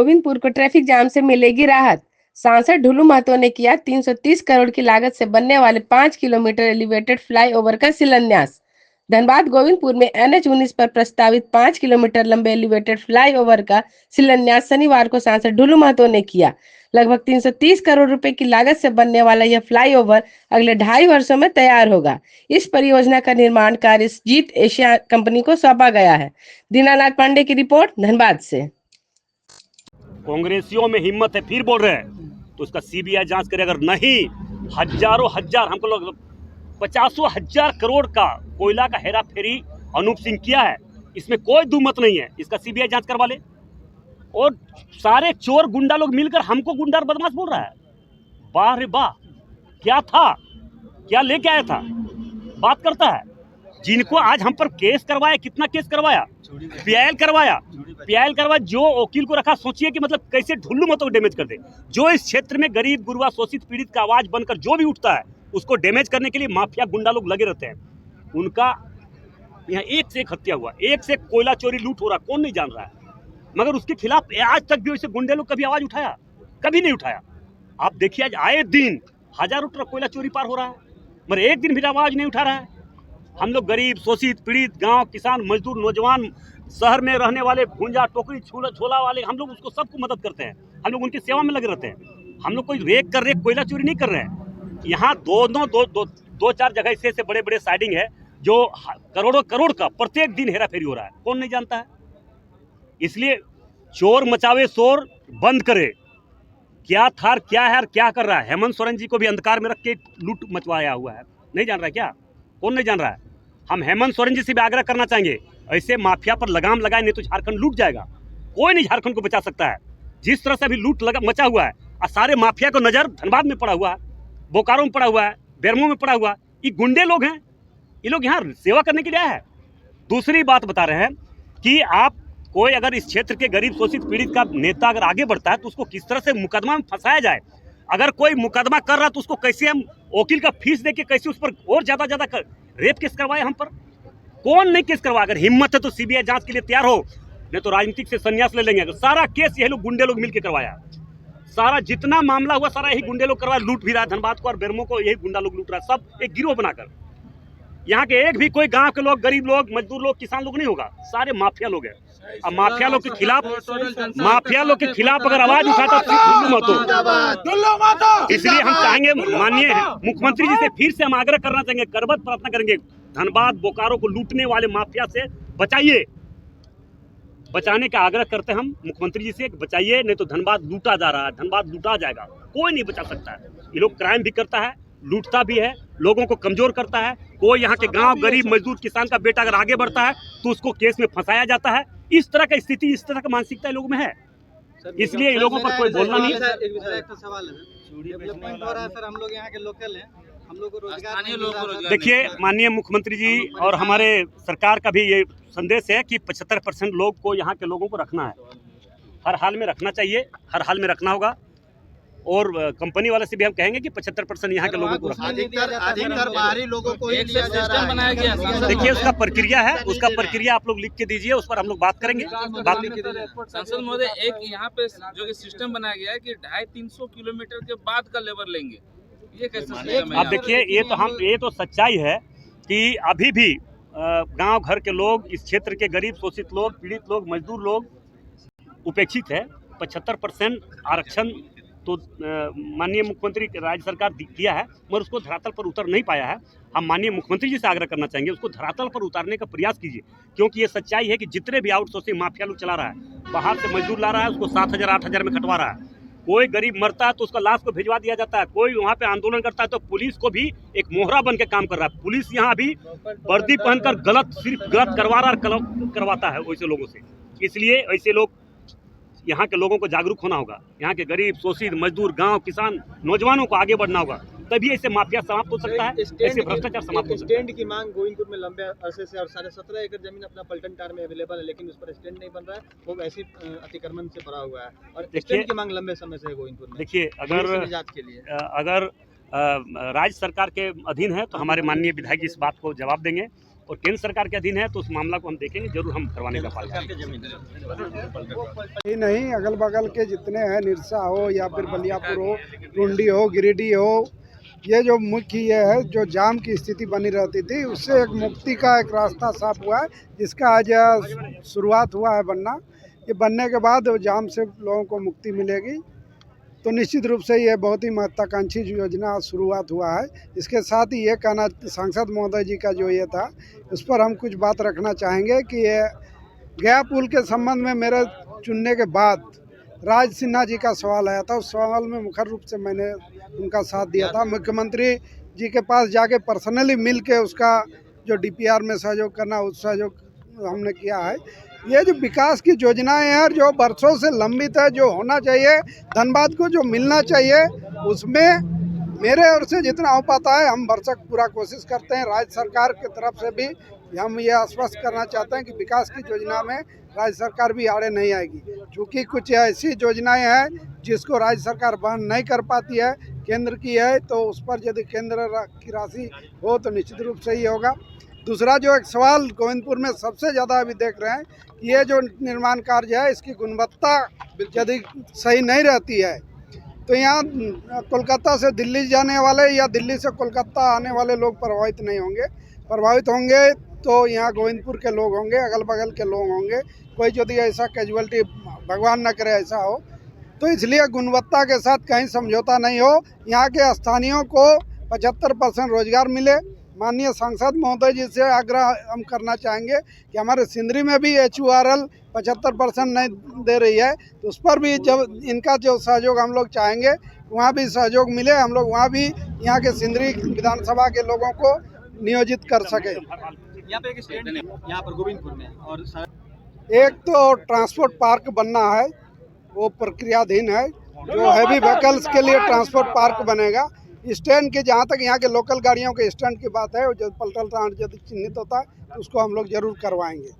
गोविंदपुर को traffic jam से मिलेगी राहत। सांसद ढुलू महतो ने किया 330 करोड़ की लागत से बनने वाले 5 किलोमीटर एलिवेटेड फ्लाईओवर का शिलान्यास। धनबाद गोविंदपुर में NH 19 पर प्रस्तावित 5 किलोमीटर लंबे एलिवेटेड फ्लाईओवर का शिलान्यास शनिवार को सांसद ढुलू महतो ने किया। लगभग 330 करोड़ रुपए की लागत से बनने वाला यह फ्लाईओवर अगले 2.5 वर्षों में तैयार होगा। इस परियोजना का निर्माण कार्य जीत एशिया कंपनी को सौंपा गया है। दीनानाथ पांडे की रिपोर्ट धनबाद से। कांग्रेसियों में हिम्मत है, फिर बोल रहे हैं तो उसका CBI जांच करे। अगर नहीं, हजारों हजार, हमको लोग 50,000 करोड़ का कोयला का हेरा फेरी अनूप सिंह किया है, इसमें कोई दुमत नहीं है। इसका CBI जांच करवा ले। और सारे चोर गुंडा लोग मिलकर हमको गुंडा और बदमाश बोल रहा है। वाह रे वाह, क्या था, क्या लेके आया था, बात करता है। जिनको आज हम पर केस करवाया, कितना केस करवाया, PIL करवाया, जो वकील को रखा, सोचिए कि मतलब कैसे ढुल्लू महतो को डैमेज कर दे। जो इस क्षेत्र में गरीब गुरबा शोषित पीड़ित का आवाज बनकर जो भी उठता है उसको डैमेज करने के लिए माफिया गुंडा लोग लगे रहते हैं। उनका यहाँ एक से एक हत्या हुआ, एक से एक कोयला चोरी लूट हो रहा, कौन नहीं जान रहा है। मगर उसके खिलाफ आज तक भी वैसे गुंडे लोग कभी आवाज उठाया? कभी नहीं उठाया। आप देखिए आज आए दिन हजारों ट्रक कोयला चोरी पार हो रहा है, मगर एक दिन भी आवाज नहीं उठा रहा है। हम लोग गरीब शोषित पीड़ित गांव किसान मजदूर नौजवान शहर में रहने वाले भूंजा टोकरी छोला वाले, हम लोग उसको सबको मदद करते हैं। हम लोग उनकी सेवा में लगे रहते हैं। हम लोग कोई रेक कर रहे, कोयला चोरी नहीं कर रहे हैं। यहाँ दो चार जगह ऐसे बड़े बड़े साइडिंग है जो करोड़ों का प्रत्येक दिन हेरा फेरी हो रहा है, कौन नहीं जानता है। इसलिए चोर मचावे शोर बंद करे। क्या था, क्या है और क्या कर रहा है। हेमंत सोरेन जी को भी अंधकार में रख के लूट मचवाया हुआ है, नहीं जान रहा है क्या? कौन नहीं जान रहा है। हम हेमंत सोरेन जी से भी आग्रह करना चाहेंगे, ऐसे माफिया पर लगाम लगाए, नहीं तो झारखंड लूट जाएगा। कोई नहीं झारखंड को बचा सकता है। जिस तरह से अभी लूट मचा हुआ है और सारे माफिया को नजर धनबाद में पड़ा हुआ है, बोकारो में पड़ा हुआ है, बेरमो में पड़ा हुआ है। ये गुंडे लोग हैं, ये लोग यहाँ सेवा करने के लिए आए हैं। दूसरी बात बता रहे हैं कि आप कोई अगर इस क्षेत्र के गरीब शोषित पीड़ित का नेता अगर आगे बढ़ता है तो उसको किस तरह से मुकदमा में फंसाया जाए। अगर कोई मुकदमा कर रहा है तो उसको कैसे हम वकील का फीस देके कैसे उस पर और ज्यादा रेप केस करवाए। हम पर कौन नहीं केस करवा। अगर हिम्मत है तो CBI जांच के लिए तैयार हो, नहीं तो राजनीतिक से संन्यास ले लेंगे। अगर सारा केस यही लोग गुंडे लोग मिलकर करवाया, सारा जितना मामला हुआ सारा यही गुंडे लोग करवाया। लूट भी रहा है धनबाद को और बेरमो को, यही गुंडा लोग लूट रहा है, सब एक गिरोह बनाकर। यहाँ के एक भी कोई गांव के लोग, गरीब लोग, मजदूर लोग, किसान लोग नहीं होगा, सारे माफिया लोग हैं। अब माफिया लोग के खिलाफ अगर आवाज उठाता ढुल्लू महतो। इसलिए हम चाहेंगे माननीय मुख्यमंत्री जी से फिर से हम आग्रह करना चाहेंगे, करबद्ध प्रार्थना करेंगे, धनबाद बोकारो को लूटने वाले माफिया से बचाइए। बचाने का आग्रह करते हैं हम मुख्यमंत्री जी से, बचाइए, नहीं तो धनबाद लूटा जा रहा है, धनबाद लूटा जाएगा, कोई नहीं बचा सकता है। ये लोग क्राइम भी करता है, लूटता भी है, लोगों को कमजोर करता है। कोई यहाँ के गांव गरीब मजदूर किसान का बेटा अगर आगे बढ़ता है तो उसको केस में फंसाया जाता है। इस तरह का स्थिति, इस तरह का मानसिकता लोगों में है, इसलिए लोगों पर कोई बोलना नहीं। एक सवाल है, डेवलपमेंट हो रहा है सर, हम लोग यहाँ के लोकल हैं, हम लोग को रोजगार। देखिए माननीय मुख्यमंत्री जी और हमारे सरकार का भी ये संदेश है कि 75% लोग को यहाँ के लोगों को रखना है, हर हाल में रखना चाहिए, हर हाल में रखना होगा। और कंपनी वाले से भी हम कहेंगे कि 75% यहाँ के लोगों को रखना। अधिकतर बाहरी लोगों को ही लिया जा रहा है। बनाया गया। देखिए उसका प्रक्रिया है, उसका प्रक्रिया आप लोग लिख के दीजिए, उस पर हम लोग बात करेंगे। सांसद महोदय, एक यहाँ पे जो कि सिस्टम बनाया गया है कि 250-300 किलोमीटर के बाद का लेबर लेंगे, ये कैसे? आप देखिए ये तो सच्चाई है कि अभी भी गांव घर के लोग, इस क्षेत्र के गरीब शोषित लोग, पीड़ित लोग, मजदूर लोग उपेक्षित है। 75% आरक्षण तो माननीय मुख्यमंत्री राज्य सरकार दिया है, मगर उसको धरातल पर उतर नहीं पाया है। हम माननीय मुख्यमंत्री जी से आग्रह करना चाहेंगे, उसको धरातल पर उतारने का प्रयास कीजिए, क्योंकि ये सच्चाई है कि जितने भी आउटसोर्सिंग माफिया लोग चला रहा है, बाहर से मजदूर ला रहा है, उसको 7,000-8,000 में खटवा रहा है। कोई गरीब मरता है तो उसका लाश को भिजवा दिया जाता है। कोई वहाँ पे आंदोलन करता है तो पुलिस को भी एक मोहरा बन के काम कर रहा है। पुलिस यहाँ अभी वर्दी पहनकर सिर्फ गलत करवा रहा और करवाता है वैसे लोगों से। इसलिए ऐसे लोग, यहाँ के लोगों को जागरूक होना होगा, यहाँ के गरीब शोषित मजदूर गांव किसान नौजवानों को आगे बढ़ना होगा, तभी ऐसे माफिया समाप्त हो सकता है, ऐसे भ्रष्टाचार समाप्त हो सकता है। स्टैंड की मांग गोविंदपुर में लंबे अरसे से, और 17.5 एकड़ जमीन अपना पलटन टार में अवेलेबल है, लेकिन उस पर स्टैंड नहीं बन रहा है, वो ऐसी अतिक्रमण से भरा हुआ है, और स्टैंड की मांग लंबे समय से है गोविंदपुर में। देखिए अगर राज्य सरकार के अधीन है तो हमारे माननीय विधायक जी इस बात को जवाब देंगे, और केंद्र सरकार के अधीन है, तो उस मामला को हम देखेंगे, जरूर हम करवाने का पालन ही नहीं, अगल बगल के जितने हैं, निरसा हो या फिर बलियापुर हो, टुंडी हो, गिरिडीह हो, ये जो मुख्य ये है जो जाम की स्थिति बनी रहती थी, उससे एक मुक्ति का एक रास्ता साफ हुआ है, जिसका आज शुरुआत हुआ है बनना। ये बनने के बाद जाम से लोगों को मुक्ति मिलेगी, तो निश्चित रूप से ये बहुत ही महत्वाकांक्षी योजना शुरुआत हुआ है। इसके साथ ही ये कहना, सांसद महोदय जी का जो ये था, उस पर हम कुछ बात रखना चाहेंगे कि ये गया पुल के संबंध में मेरे चुनने के बाद राज सिन्हा जी का सवाल आया था। उस सवाल में मुखर रूप से मैंने उनका साथ दिया था। मुख्यमंत्री जी के पास जाके पर्सनली मिल के उसका जो DPR में सहयोग करना, उस सहयोग हमने किया है। ये जो विकास की योजनाएं हैं जो वर्षों से लंबित है, जो होना चाहिए, धनबाद को जो मिलना चाहिए, उसमें मेरे ओर से जितना हो पाता है हम भरसक पूरा कोशिश करते हैं। राज्य सरकार की तरफ से भी हम ये आश्वस्त करना चाहते हैं कि विकास की योजना में राज्य सरकार भी आड़े नहीं आएगी, क्योंकि कुछ ऐसी योजनाएं हैं जिसको राज्य सरकार वहन नहीं कर पाती है, केंद्र की है, तो उस पर यदि केंद्र की राशि हो तो निश्चित रूप से ही होगा। दूसरा जो एक सवाल गोविंदपुर में सबसे ज़्यादा अभी देख रहे हैं, ये जो निर्माण कार्य है, इसकी गुणवत्ता यदि सही नहीं रहती है तो यहाँ कोलकाता से दिल्ली जाने वाले या दिल्ली से कोलकाता आने वाले लोग प्रभावित नहीं होंगे। प्रभावित होंगे तो यहाँ गोविंदपुर के लोग होंगे, अगल बगल के लोग होंगे। कोई यदि ऐसा कैजुअलिटी, भगवान न करे ऐसा हो, तो इसलिए गुणवत्ता के साथ कहीं समझौता नहीं हो। यहाँ के स्थानीयों को 75% रोजगार मिले। माननीय सांसद महोदय जी से आग्रह हम करना चाहेंगे कि हमारे सिंदरी में भी HURL 75% नहीं दे रही है, तो उस पर भी जब इनका जो सहयोग हम लोग चाहेंगे, वहाँ भी सहयोग मिले, हम लोग वहाँ भी यहाँ के सिंदरी विधानसभा के लोगों को नियोजित कर सके। यहाँ पे एक स्टैंड यहाँ पर गोविंदपुर में, और एक तो ट्रांसपोर्ट पार्क बनना है, वो प्रक्रियाधीन है। जो हैवी व्हीकल्स के लिए ट्रांसपोर्ट पार्क बनेगा। स्टैंड के, जहाँ तक यहाँ के लोकल गाड़ियों के स्टैंड की बात है, जो पलटल ट्रांस यदि चिन्हित होता है तो उसको हम लोग जरूर करवाएंगे।